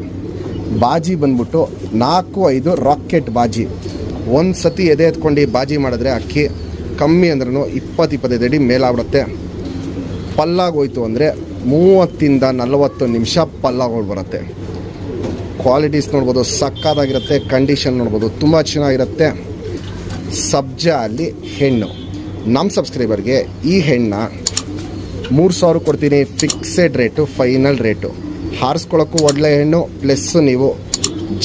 ಬಾಜಿ ಬಂದ್ಬಿಟ್ಟು 4-5 ರಾಕೆಟ್ ಬಾಜಿ. ಒಂದು ಸತಿ ಎದೆ ಎತ್ಕೊಂಡು ಬಾಜಿ ಮಾಡಿದ್ರೆ ಅಕ್ಕಿ ಕಮ್ಮಿ ಅಂದ್ರೂ 20-25 ಅಡಿ ಮೇಲಾಗ್ಬಿಡುತ್ತೆ. ಪಲ್ಲಾಗೋಯ್ತು ಅಂದರೆ 30-40 ನಿಮಿಷ ಪಲ್ಲಾಗೋಗಿ ಬರುತ್ತೆ. ಕ್ವಾಲಿಟೀಸ್ ನೋಡ್ಬೋದು ಸಕ್ಕತ್ತಾಗಿರುತ್ತೆ. ಕಂಡೀಷನ್ ನೋಡ್ಬೋದು ತುಂಬ ಚೆನ್ನಾಗಿರುತ್ತೆ. ಸಬ್ಜಾ ಅಲ್ಲಿ ಹೆಣ್ಣು. ನಮ್ಮ ಸಬ್ಸ್ಕ್ರೈಬರ್ಗೆ ಈ ಹೆಣ್ಣ 3,000 ಕೊಡ್ತೀನಿ. Fixed rate, final rate. ಹಾರಿಸ್ಕೊಳ್ಳೋಕ್ಕೂ ಒಳ್ಳೆ ಹೆಣ್ಣು, ಪ್ಲಸ್ ನೀವು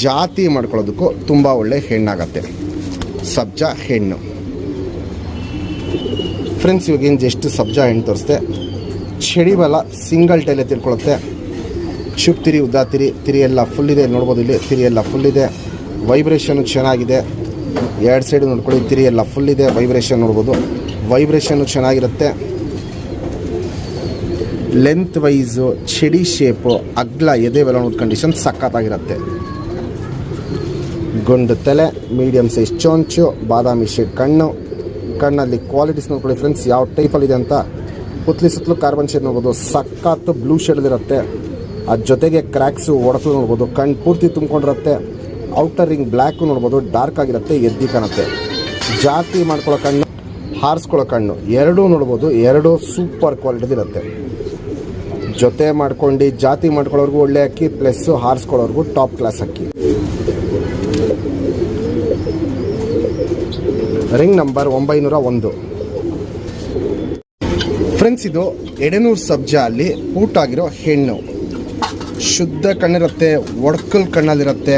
ಜಾತಿ ಮಾಡ್ಕೊಳ್ಳೋದಕ್ಕೂ ತುಂಬ ಒಳ್ಳೆ ಹೆಣ್ಣಾಗತ್ತೆ ಸಬ್ಜಾ ಹೆಣ್ಣು. ಫ್ರೆಂಡ್ಸ್ ಇವಾಗೇನು ಜಸ್ಟ್ ಸಬ್ಜಾ ಹೆಣ್ಣು ತೋರಿಸ್ದೆ. ಚಡಿ ಬಲ ಸಿಂಗಲ್ ಟೈಲೇ ತಿರ್ಕೊಳ್ಳುತ್ತೆ. ಶುಭ್ ತಿರಿ ಉದ್ದಾ ತಿರಿ ಎಲ್ಲ ಫುಲ್ ಇದೆ ನೋಡ್ಬೋದು. ಇಲ್ಲಿ ತಿರಿ ಎಲ್ಲ ಫುಲ್ ಇದೆ, ವೈಬ್ರೇಷನ್ನು ಚೆನ್ನಾಗಿದೆ. ಎರಡು ಸೈಡು ನೋಡ್ಕೊಳ್ಳಿ, ತಿರಿ ಎಲ್ಲ ಫುಲ್ ಇದೆ, ವೈಬ್ರೇಷನ್ ನೋಡ್ಬೋದು. ವೈಬ್ರೇಷನ್ನು ಚೆನ್ನಾಗಿರುತ್ತೆ. ಲೆಂತ್ ವೈಸು ಚಡಿ ಶೇಪು ಅಗ್ಲ ಎದೆ ಬೆಲೆ ಕಂಡೀಷನ್ ಸಖತ್ತಾಗಿರುತ್ತೆ. ಗುಂಡು ತಲೆ, ಮೀಡಿಯಮ್ ಸೈಜ್ ಚೊಂಚು, ಬಾದಾಮಿ ಶೇಡ್ ಕಣ್ಣು. ಕಣ್ಣಲ್ಲಿ ಕ್ವಾಲಿಟೀಸ್ ನೋಡ್ಕೊಳ್ಳಿ ಫ್ರೆಂಡ್ಸ್ ಯಾವ ಟೈಪಲ್ಲಿದೆ ಅಂತ. ಪುತ್ಲಿ ಸುತ್ತಲೂ ಕಾರ್ಬನ್ ಶೇಡ್ ನೋಡ್ಬೋದು, ಸಖತ್ತು ಬ್ಲೂ ಶೇಡಲ್ಲಿರುತ್ತೆ. ಅದ್ರ ಜೊತೆಗೆ ಕ್ರ್ಯಾಕ್ಸು ಒಡಕಲು ನೋಡ್ಬೋದು. ಕಣ್ಣು ಪೂರ್ತಿ ತುಂಬ್ಕೊಂಡಿರುತ್ತೆ. ಔಟರ್ ರಿಂಗ್ ಬ್ಲ್ಯಾಕು ನೋಡ್ಬೋದು, ಡಾರ್ಕ್ ಆಗಿರುತ್ತೆ, ಎದ್ದಿ ಕಾಣುತ್ತೆ. ಜಾತಿ ಮಾಡ್ಕೊಳ್ಳೋ ಕಣ್ಣು, ಹಾರಿಸ್ಕೊಳ್ಳೋ ಕಣ್ಣು ಎರಡೂ ನೋಡ್ಬೋದು. ಎರಡೂ ಸೂಪರ್ ಕ್ವಾಲಿಟಿದಿರುತ್ತೆ. ಜೊತೆ ಮಾಡ್ಕೊಂಡು ಜಾತಿ ಮಾಡ್ಕೊಳ್ಳೋರ್ಗೂ ಒಳ್ಳೆ ಅಕ್ಕಿ, ಪ್ಲಸ್ಸು ಹಾರಿಸ್ಕೊಳ್ಳೋರ್ಗೂ ಟಾಪ್ ಕ್ಲಾಸ್ ಅಕ್ಕಿ. Ring number 901. ಫ್ರೆಂಡ್ಸ್ ಇದು ಎಡೆನೂರು ಸಬ್ಜಾ ಅಲ್ಲಿ ಊಟಾಗಿರೋ ಹೆಣ್ಣು. ಶುದ್ಧ ಕಣ್ಣಿರುತ್ತೆ, ಒಡ್ಕಲ್ ಕಣ್ಣಲ್ಲಿರುತ್ತೆ.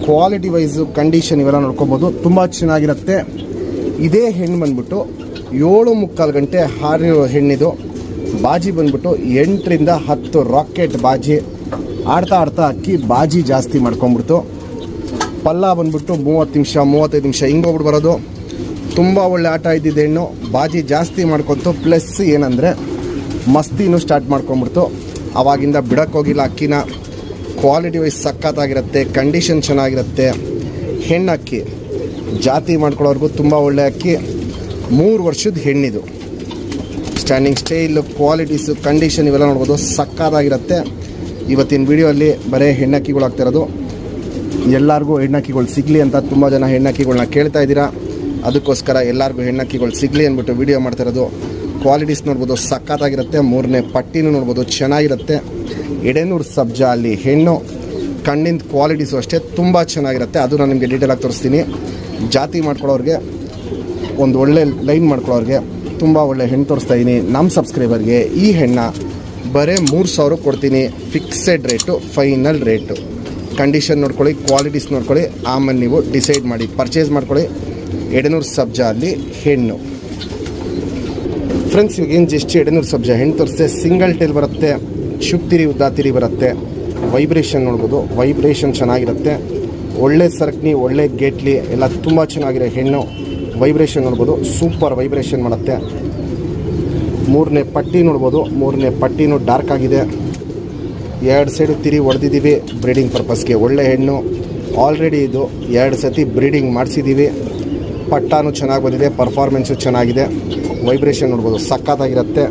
ಕ್ವಾಲಿಟಿ ವೈಸು ಕಂಡೀಷನ್ ಇವೆಲ್ಲ ನೋಡ್ಕೊಬೋದು, ತುಂಬ ಚೆನ್ನಾಗಿರುತ್ತೆ. ಇದೇ ಹೆಣ್ಣು ಬಂದ್ಬಿಟ್ಟು 7:45 ಗಂಟೆ ಹಾರಿರೋ ಹೆಣ್ಣಿದು. ಬಾಜಿ ಬಂದ್ಬಿಟ್ಟು 8 ರಿಂದ 10 ರಾಕೆಟ್ ಬಾಜಿ. ಆಡ್ತಾ ಅಕ್ಕಿ ಬಾಜಿ ಜಾಸ್ತಿ ಮಾಡ್ಕೊಂಬಿಡ್ತು. ಪಲ್ಲ ಬಂದ್ಬಿಟ್ಟು 30 ನಿಮಿಷ 35 ನಿಮಿಷ ಹಿಂಗೋಗ್ಬಿಟ್ಟು ಬರೋದು. ತುಂಬ ಒಳ್ಳೆ ಆಟ ಇದ್ದಿದ್ದು ಹೆಣ್ಣು. ಬಾಜಿ ಜಾಸ್ತಿ ಮಾಡ್ಕೊತು, ಪ್ಲಸ್ ಏನಂದರೆ ಮಸ್ತಿನೂ ಸ್ಟಾರ್ಟ್ ಮಾಡ್ಕೊಂಬಿಡ್ತು. ಆವಾಗಿಂದ ಬಿಡೋಕ್ಕೋಗಿಲ್ಲ ಅಕ್ಕಿನ. ಕ್ವಾಲಿಟಿ ವೈಸ್ ಸಖತ್ತಾಗಿರುತ್ತೆ, ಕಂಡೀಷನ್ ಚೆನ್ನಾಗಿರುತ್ತೆ. ಹೆಣ್ಣಕ್ಕಿ ಜಾತಿ ಮಾಡ್ಕೊಳ್ಳೋರ್ಗೂ ತುಂಬ ಒಳ್ಳೆ ಅಕ್ಕಿ. 3 ವರ್ಷದ ಹೆಣ್ಣಿದು. ಸ್ಟ್ಯಾಂಡಿಂಗ್ ಸ್ಟೈಲು, ಕ್ವಾಲಿಟೀಸು, ಕಂಡೀಷನ್ ಇವೆಲ್ಲ ನೋಡ್ಬೋದು, ಸಖತ್ತಾಗಿರುತ್ತೆ. ಇವತ್ತಿನ ವಿಡಿಯೋಲ್ಲಿ ಬರೀ ಹೆಣ್ಣಕ್ಕಿಗಳು ಆಗ್ತಿರೋದು. ಎಲ್ಲರಿಗೂ ಹೆಣ್ಣಕ್ಕಿಗಳು ಸಿಗಲಿ ಅಂತ ತುಂಬ ಜನ ಹೆಣ್ಣಕ್ಕಿಗಳನ್ನ ಕೇಳ್ತಾ ಇದ್ದೀರಾ. ಅದಕ್ಕೋಸ್ಕರ ಎಲ್ಲರಿಗೂ ಹೆಣ್ಣಕ್ಕಿಗಳು ಸಿಗಲಿ ಅಂದ್ಬಿಟ್ಟು ವಿಡಿಯೋ ಮಾಡ್ತಿರೋದು. ಕ್ವಾಲಿಟೀಸ್ ನೋಡ್ಬೋದು, ಸಖತ್ತಾಗಿರುತ್ತೆ. 3ನೇ ಪಟ್ಟಿನೂ ನೋಡ್ಬೋದು, ಚೆನ್ನಾಗಿರುತ್ತೆ. ಎಡೆನೂರು ಸಬ್ಜಾ ಅಲ್ಲಿ ಹೆಣ್ಣು. ಕಣ್ಣಿನ ಕ್ವಾಲಿಟೀಸು ಅಷ್ಟೇ ತುಂಬ ಚೆನ್ನಾಗಿರುತ್ತೆ. ಅದು ನಾನು ನಿಮಗೆ ಡೀಟೇಲಾಗಿ ತೋರಿಸ್ತೀನಿ. ಜಾತಿ ಮಾಡ್ಕೊಳ್ಳೋರಿಗೆ, ಒಂದು ಒಳ್ಳೆ ಲೈನ್ ಮಾಡ್ಕೊಳ್ಳೋರಿಗೆ ತುಂಬ ಒಳ್ಳೆ ಹೆಣ್ಣು ತೋರಿಸ್ತಾ ಇದ್ದೀನಿ. ನಮ್ಮ ಸಬ್ಸ್ಕ್ರೈಬರ್ಗೆ ಈ ಹೆಣ್ಣ ಬರೀ 3,000 ಕೊಡ್ತೀನಿ. Fixed rate, final rate. Condition ನೋಡ್ಕೊಳ್ಳಿ, ಕ್ವಾಲಿಟೀಸ್ ನೋಡ್ಕೊಳ್ಳಿ, ಆಮೇಲೆ ನೀವು ಡಿಸೈಡ್ ಮಾಡಿ ಪರ್ಚೇಸ್ ಮಾಡ್ಕೊಳ್ಳಿ. ಎಡೆನೂರು ಸಬ್ಜಾ ಅಲ್ಲಿ ಹೆಣ್ಣು. ಫ್ರೆಂಡ್ಸ್ ಇವಾಗೇನು ಜಸ್ಟ್ ಎಡೆನೂರು ಸಬ್ಜಾ ಹೆಣ್ಣು ತೋರಿಸ್ತೆ. ಸಿಂಗಲ್ ಟೇಲ್ ಬರುತ್ತೆ, ಶುಭ್ ತಿರಿ ಉದ್ದಾ ತಿರಿ ಬರುತ್ತೆ. ವೈಬ್ರೇಷನ್ ನೋಡ್ಬೋದು, ವೈಬ್ರೇಷನ್ ಚೆನ್ನಾಗಿರುತ್ತೆ. ಒಳ್ಳೆ ಸರ್ಕ್ನಿ, ಒಳ್ಳೆ ಗೇಟ್ಲಿ ಎಲ್ಲ ತುಂಬ ಚೆನ್ನಾಗಿರೋ ಹೆಣ್ಣು. ವೈಬ್ರೇಷನ್ ನೋಡ್ಬೋದು, ಸೂಪರ್ ವೈಬ್ರೇಷನ್ ಮಾಡುತ್ತೆ. 3ನೇ ಪಟ್ಟಿ ನೋಡ್ಬೋದು, 3ನೇ ಪಟ್ಟಿನೂ ಡಾರ್ಕ್ ಆಗಿದೆ. 2 ಸೈಡು ತಿರಿ ಹೊಡೆದಿದ್ದೀವಿ ಬ್ರೀಡಿಂಗ್ ಪರ್ಪಸ್ಗೆ. ಒಳ್ಳೆ ಹೆಣ್ಣು. ಆಲ್ರೆಡಿ ಇದು 2 ಸತಿ ಬ್ರೀಡಿಂಗ್ ಮಾಡಿಸಿದ್ದೀವಿ. ಪಟ್ಟಾನು ಚೆನ್ನಾಗಿ ಬಂದಿದೆ, ಪರ್ಫಾರ್ಮೆನ್ಸು ಚೆನ್ನಾಗಿದೆ. ವೈಬ್ರೇಷನ್ ನೋಡ್ಬೋದು, ಸಖತ್ತಾಗಿರುತ್ತೆ.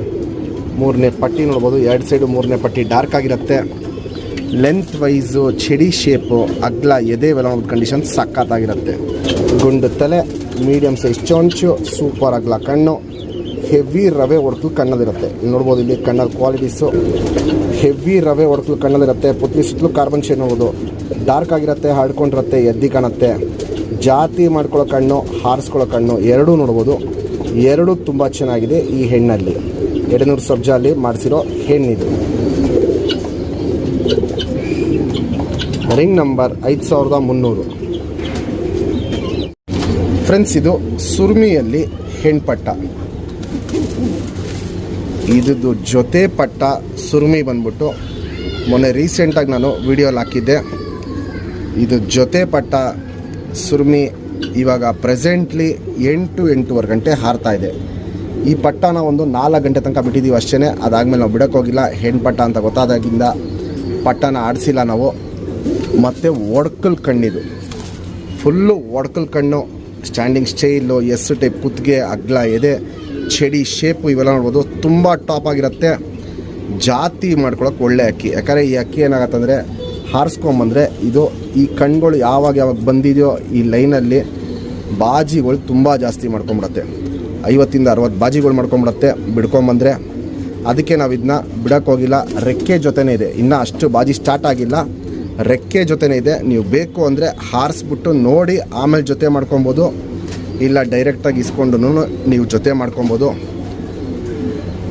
3ನೇ ಪಟ್ಟಿ ನೋಡ್ಬೋದು, 2 ಸೈಡು 3ನೇ ಪಟ್ಟಿ ಡಾರ್ಕ್ ಆಗಿರುತ್ತೆ. ಲೆಂತ್ ವೈಸು ಚಡಿ ಶೇಪು ಅಗ್ಲ ಎದೆ ವೆಲ ಕಂಡೀಷನ್ ಸಖತ್ತಾಗಿರುತ್ತೆ. ಗುಂಡು ತಲೆ, ಮೀಡಿಯಮ್ ಸೈಜ್ ಚೊಂಚು, ಸೂಪರ್ ಅಗ್ಲ ಕಣ್ಣು. ಹೆವಿ ರವೆ ಹೊಡ್ಕಲು ಕಣ್ಣಲ್ಲಿರುತ್ತೆ. ನೋಡ್ಬೋದು ಇಲ್ಲಿ ಕಣ್ಣಲ್ಲಿ ಕ್ವಾಲಿಟೀಸು. ಹೆವಿ ರವೆ ಹೊಡ್ಕಲು ಕಣ್ಣಲ್ಲಿರುತ್ತೆ. ಪುತ್ಲಿ ಸುತ್ತಲೂ ಕಾರ್ಬನ್ ಶೇಡ್ ನೋಡ್ಬೋದು, ಡಾರ್ಕ್ ಆಗಿರುತ್ತೆ, ಹರ್ಡ್ಕೊಂಡಿರುತ್ತೆ, ಎದ್ದಿ ಕಾಣುತ್ತೆ. ಜಾತಿ ಮಾಡ್ಕೊಳ್ಳೋ ಕಣ್ಣು, ಹಾರಿಸ್ಕೊಳ್ಳೋ ಕಣ್ಣು ಎರಡೂ ನೋಡ್ಬೋದು. ಎರಡೂ ತುಂಬ ಚೆನ್ನಾಗಿದೆ ಈ ಹೆಣ್ಣಲ್ಲಿ. ಎಡೆನೂರು ಸಬ್ಜಾ ಅಲ್ಲಿ ಮಾಡಿಸಿರೋ ಹೆಣ್ಣಿದು. Ring number 5300. ಫ್ರೆಂಡ್ಸ್ ಇದು ಸುರ್ಮಿಯಲ್ಲಿ ಹೆಣ್ಪಟ್ಟ. ಇದ್ದು ಜೊತೆ ಪಟ್ಟ ಸುರ್ಮಿ ಬಂದ್ಬಿಟ್ಟು ಮೊನ್ನೆ ರೀಸೆಂಟಾಗಿ ನಾನು ವಿಡಿಯೋಲಿ ಹಾಕಿದ್ದೆ. ಇದು ಜೊತೆ ಪಟ್ಟ ಸುರ್ಮಿ ಇವಾಗ ಪ್ರೆಸೆಂಟ್ಲಿ 8-8:15 ಗಂಟೆ ಹಾರ್ತಾ ಇದೆ. ಈ ಪಟ್ಟನ ಒಂದು 4 ಗಂಟೆ ತನಕ ಬಿಟ್ಟಿದ್ದೀವಿ ಅಷ್ಟೇ. ಅದಾದಮೇಲೆ ನಾವು ಬಿಡೋಕ್ಕೋಗಿಲ್ಲ. ಹೆಣ್ಣು ಪಟ್ಟ ಅಂತ ಗೊತ್ತಾದಾಗಿಂದ ಪಟ್ಟನ ಆಡಿಸಿಲ್ಲ ನಾವು. ಮತ್ತು ಒಡ್ಕಲ್ ಕಣ್ಣಿದು, ಫುಲ್ಲು ಒಡ್ಕಲ್ ಕಣ್ಣು. ಸ್ಟ್ಯಾಂಡಿಂಗ್ ಸ್ಟೈಲು, ಎಸ್ ಟೈಪ್ ಕುತ್ತಿಗೆ, ಅಗ್ಲ ಎದೆ, ಚಡಿ ಶೇಪು ಇವೆಲ್ಲ ನೋಡ್ಬೋದು, ತುಂಬ ಟಾಪ್ ಆಗಿರುತ್ತೆ. ಜಾತಿ ಮಾಡ್ಕೊಳಕ್ಕೆ ಒಳ್ಳೆ ಅಕ್ಕಿ. ಯಾಕಂದರೆ ಈ ಅಕ್ಕಿ ಏನಾಗತ್ತಂದರೆ ಹಾರಿಸ್ಕೊಂಬಂದರೆ ಇದು ಈ ಕಣ್ಗಳು ಯಾವಾಗ ಬಂದಿದೆಯೋ ಈ ಲೈನಲ್ಲಿ ಬಾಜಿಗಳು ತುಂಬ ಜಾಸ್ತಿ ಮಾಡ್ಕೊಂಬಿಡತ್ತೆ. 50-60 ಬಾಜಿಗಳು ಮಾಡ್ಕೊಂಬಿಡತ್ತೆ ಬಿಡ್ಕೊಂಬಂದರೆ. ಅದಕ್ಕೆ ನಾವು ಇದನ್ನ ಬಿಡೋಕ್ಕೋಗಿಲ್ಲ. ರೆಕ್ಕೆ ಜೊತೆನೇ ಇದೆ, ಇನ್ನೂ ಅಷ್ಟು ಬಾಜಿ ಸ್ಟಾರ್ಟ್ ಆಗಿಲ್ಲ. ರೆಕ್ಕೆ ಜೊತೆನೇ ಇದೆ. ನೀವು ಬೇಕು ಅಂದರೆ ಹಾರಿಸ್ಬಿಟ್ಟು ನೋಡಿ ಆಮೇಲೆ ಜೊತೆ ಮಾಡ್ಕೊಬೋದು, ಇಲ್ಲ ಡೈರೆಕ್ಟಾಗಿ ಇಸ್ಕೊಂಡು ನೀವು ಜೊತೆ ಮಾಡ್ಕೊಬೋದು.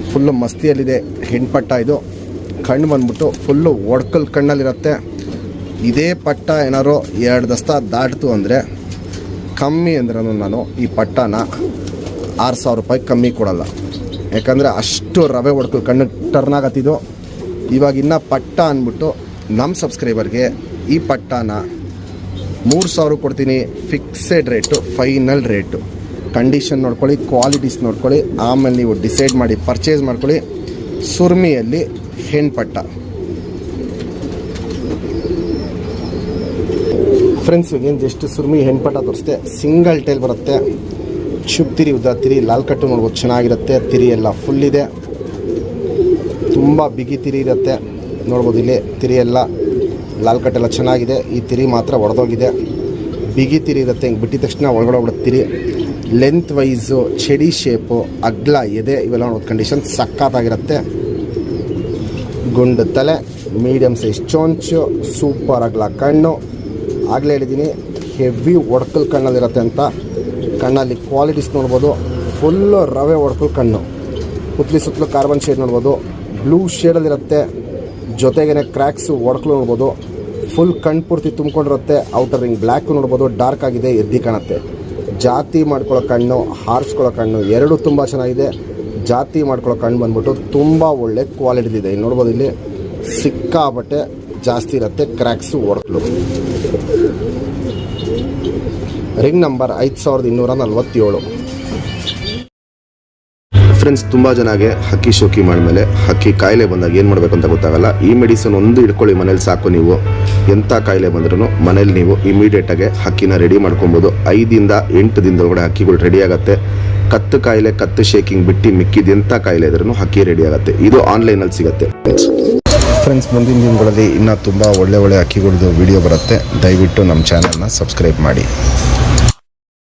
ಫುಲ್ಲು ಮಸ್ತಿಯಲ್ಲಿದೆ ಹೆಣ್ಪಟ್ಟ ಇದು. ಕಣ್ಣು ಬಂದ್ಬಿಟ್ಟು ಫುಲ್ಲು ಒಡ್ಕಲ್ ಕಣ್ಣಲ್ಲಿರುತ್ತೆ. ಇದೇ ಪಟ್ಟ ಏನಾರು 2 ದಸ್ತ ದಾಟ್ತು ಅಂದರೆ ಕಮ್ಮಿ ಅಂದ್ರೂ ನಾನು ಈ ಪಟ್ಟನ 6,000 ರೂಪಾಯಿ ಕಮ್ಮಿ ಕೊಡಲ್ಲ. ಯಾಕಂದರೆ ಅಷ್ಟು ರವೆ ಒಡ್ಕಲ್ ಕಣ್ಣು ಟರ್ನ್ ಆಗತ್ತಿದ್ದು. ಇವಾಗ ಇನ್ನು ಪಟ್ಟ ಅಂದ್ಬಿಟ್ಟು ನಮ್ಮ ಸಬ್ಸ್ಕ್ರೈಬರ್ಗೆ ಈ ಪಟ್ಟನ 3,000 ಕೊಡ್ತೀನಿ. Fixed rate, final rate. Condition ನೋಡ್ಕೊಳ್ಳಿ, ಕ್ವಾಲಿಟೀಸ್ ನೋಡ್ಕೊಳ್ಳಿ, ಆಮೇಲೆ ನೀವು ಡಿಸೈಡ್ ಮಾಡಿ ಪರ್ಚೇಸ್ ಮಾಡ್ಕೊಳ್ಳಿ. ಸುರ್ಮಿಯಲ್ಲಿ ಹೆಣ್ಪಟ್ಟ ಫ್ರೆಂಡ್ಸ್. ಏನು ಜಸ್ಟ್ ಸುರ್ಮಿ ಹೆಣ್ಪಟ್ಟ ತೋರಿಸ್ತೆ. ಸಿಂಗಲ್ ಟೈಲ್ ಬರುತ್ತೆ, ಶುಭ್ ತಿರಿ, ಉದ್ದ ತಿರಿ, ಲಾಲ್ ಕಟ್ಟು ನೋಡ್ಬೋದು ಚೆನ್ನಾಗಿರುತ್ತೆ. ತಿರಿ ಎಲ್ಲ ಫುಲ್ ಇದೆ, ತುಂಬ ಬಿಗಿ ತಿರಿ ಇರುತ್ತೆ ನೋಡ್ಬೋದು. ಇಲ್ಲಿ ತಿರಿ ಎಲ್ಲ ಲಾಲ್ ಕಟ್ಟೆಲ್ಲ ಚೆನ್ನಾಗಿದೆ. ಈ ತಿರಿ ಮಾತ್ರ ಒಡೆದೋಗಿದೆ, ಬಿಗಿ ತಿರಿ ಇರುತ್ತೆ. ಹಿಂಗೆ ಬಿಟ್ಟಿದ ತಕ್ಷಣ ಒಳಗಡೆ ಹೋಗ್ಬಿಡುತ್ತೆ ತಿರಿ. ಲೆಂತ್ ವೈಸು, ಚೆಡಿ ಶೇಪು, ಅಗ್ಲ ಎದೆ ಇವೆಲ್ಲ ನೋಡೋದು ಕಂಡೀಷನ್ ಸಖತ್ತಾಗಿರುತ್ತೆ. ಗುಂಡು ತಲೆ, ಮೀಡಿಯಮ್ ಸೈಜ್ ಚೋಂಚು, ಸೂಪರ್ ಅಗ್ಲ ಕಣ್ಣು. ಆಗಲೇ ಹೇಳಿದ್ದೀನಿ ಹೆವಿ ಒಡ್ಕಲ್ ಕಣ್ಣಲ್ಲಿರುತ್ತೆ ಅಂತ. ಕಣ್ಣಲ್ಲಿ ಕ್ವಾಲಿಟೀಸ್ ನೋಡ್ಬೋದು. ಫುಲ್ಲು ರವೆ ಒಡ್ಕಲ್ ಕಣ್ಣು, ಸುತ್ತಲೂ ಕಾರ್ಬನ್ ಶೇಡ್ ನೋಡ್ಬೋದು. ಬ್ಲೂ ಶೇಡಲ್ಲಿರುತ್ತೆ, ಜೊತೆಗೇ ಕ್ರ್ಯಾಕ್ಸು ಒಡ್ಕಲು ನೋಡ್ಬೋದು. ಫುಲ್ ಕಣ್ಣು ಪೂರ್ತಿ ತುಂಬ್ಕೊಂಡಿರುತ್ತೆ. ಔಟರ್ ರಿಂಗ್ ಬ್ಲ್ಯಾಕು ನೋಡ್ಬೋದು, ಡಾರ್ಕ್ ಆಗಿದೆ, ಎದ್ದಿ ಕಾಣುತ್ತೆ. ಜಾತಿ ಮಾಡ್ಕೊಳ್ಳೋ ಕಣ್ಣು, ಹಾರಿಸ್ಕೊಳ್ಳೋ ಕಣ್ಣು ಎರಡೂ ತುಂಬ ಚೆನ್ನಾಗಿದೆ. ಜಾತಿ ಮಾಡ್ಕೊಳ್ಳೋ ಕಣ್ಣು ಬಂದ್ಬಿಟ್ಟು ತುಂಬ ಒಳ್ಳೆ ಕ್ವಾಲಿಟಿದಿದೆ. ನೋಡ್ಬೋದು ಇಲ್ಲಿ ಸಿಕ್ಕಾಬಟ್ಟೆ ಜಾಸ್ತಿ ಇರುತ್ತೆ ಕ್ರ್ಯಾಕ್ಸು ಒಡ್ಕಲು. Ring number 5247. ಫ್ರೆಂಡ್ಸ್, ತುಂಬ ಜನಗೆ ಹಕ್ಕಿ ಶೋಕಿ ಮಾಡಿದ್ಮೇಲೆ ಹಕ್ಕಿ ಕಾಯಿಲೆ ಬಂದಾಗ ಏನು ಮಾಡಬೇಕು ಅಂತ ಗೊತ್ತಾಗಲ್ಲ. ಈ ಮೆಡಿಸಿನ್ ಒಂದು ಇಟ್ಕೊಳ್ಳಿ ಮನೇಲಿ ಸಾಕು. ನೀವು ಎಂಥ ಕಾಯಿಲೆ ಬಂದ್ರೂ ಮನೇಲಿ ನೀವು ಇಮಿಡಿಯೇಟಾಗಿ ಹಕ್ಕಿನ ರೆಡಿ ಮಾಡ್ಕೊಬೋದು. 5ರಿಂದ 8 ದಿನದೊಳಗಡೆ ಹಕ್ಕಿಗಳು ರೆಡಿ ಆಗುತ್ತೆ. ಕತ್ತು ಕಾಯಿಲೆ, ಕತ್ತು ಶೇಕಿಂಗ್ ಬಿಟ್ಟು ಮಿಕ್ಕಿದ ಎಂಥ ಕಾಯಿಲೆ ಇದ್ರೂ ಹಕ್ಕಿ ರೆಡಿ ಆಗುತ್ತೆ. ಇದು ಆನ್ಲೈನಲ್ಲಿ ಸಿಗುತ್ತೆ ಫ್ರೆಂಡ್ಸ್. ಮುಂದಿನ ದಿನಗಳಲ್ಲಿ ಇನ್ನೂ ತುಂಬ ಒಳ್ಳೆ ಹಕ್ಕಿಗಳದ್ದು ವಿಡಿಯೋ ಬರುತ್ತೆ. ದಯವಿಟ್ಟು ನಮ್ಮ ಚಾನಲ್ನ ಸಬ್ಸ್ಕ್ರೈಬ್ ಮಾಡಿ.